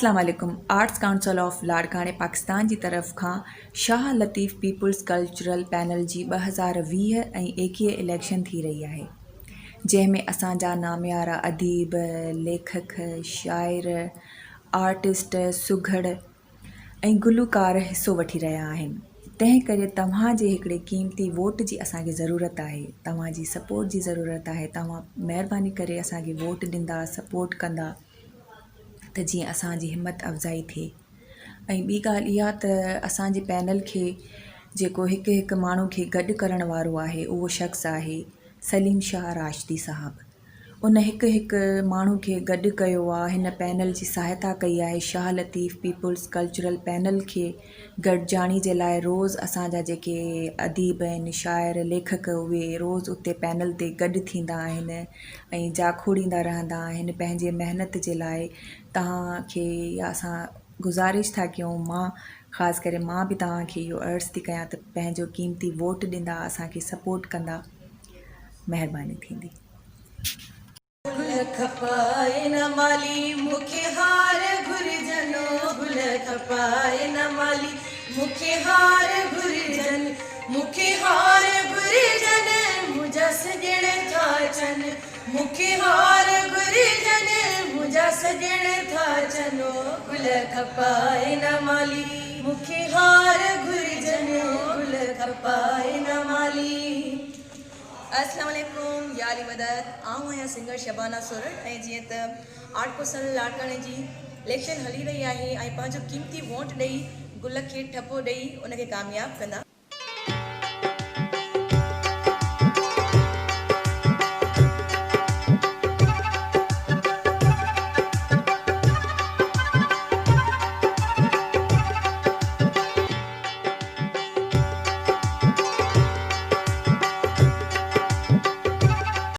अस्सलाम वालेकुम। Arts council of लाड़काने पाकिस्तान जी तरफ़ खां Shah Latif people's cultural panel जी 2020 ऐं 21 इलेक्शन थी रही आहे, जंहिंमें असांजा नामियारा अदीब, लेखक, शाइर, आर्टिस्ट, सुघड़ ऐं गुलूकार हिस्सो वठी रहिया आहिनि। तंहिं करे तव्हांजे हिकिड़े क़ीमती वोट जी असांखे ज़रूरत आहे, तव्हांजी सपोर्ट जी ज़रूरत आहे। तव्हां महिरबानी करे असांखे वोट ॾींदा, सपोर्ट कंदा त जीअं असांजी हिम्मत अफ़ज़ाई थिए। ऐं ॿी ॻाल्हि इहा त असांजे पैनल खे जेको हिकु हिकु माण्हू खे गॾु करण वारो आहे, उहो शख़्स आहे सलीम शाह राशिदी साहबु। उन हिकु हिकु माण्हू खे गॾु कयो आहे, हिन पैनल जी सहायता कई आहे। Shah Latif people's cultural panel खे गॾिजाणी जे लाइ रोज़ु असांजा जेके अदीब आहिनि, शाइर, लेखक, उहे रोज़ु उते पैनल ते गॾु थींदा आहिनि ऐं जाखोड़ींदा रहंदा आहिनि पंहिंजे महिनत जे लाइ। तव्हांखे असां गुज़ारिश था कयूं, मां ख़ासि करे मां बि तव्हांखे इहो अर्ज़ु थी कयां त पंहिंजो क़ीमती वोट ॾींदा, असांखे सपोर्ट कंदा, महिरबानी थींदी। गुल खपाए न माली मुखे हार घुरिजनो, गुल खपाए न माली मुखे हार घुरिजन, मुखे हार घुरिजन, मुंहिंजा सॼण था अचनि, मुखे हार घुरिजन, मुंहिंजा सॼण था अचनि। गुल खपाए न माली मुखे हार घुरिजन, गुल खपाए न माली। अस्सलाम वालेकुम, या अली मदद। आऊं आहियां सिंगर शबाना सोरठ ऐं जीअं त आर्ट काउंसिल लाड़काने जी इलेक्शन हली रही आहे ऐं पंहिंजो क़ीमती वोट ॾेई, गुल खे ठपो ॾेई उनखे कामयाबु कंदा।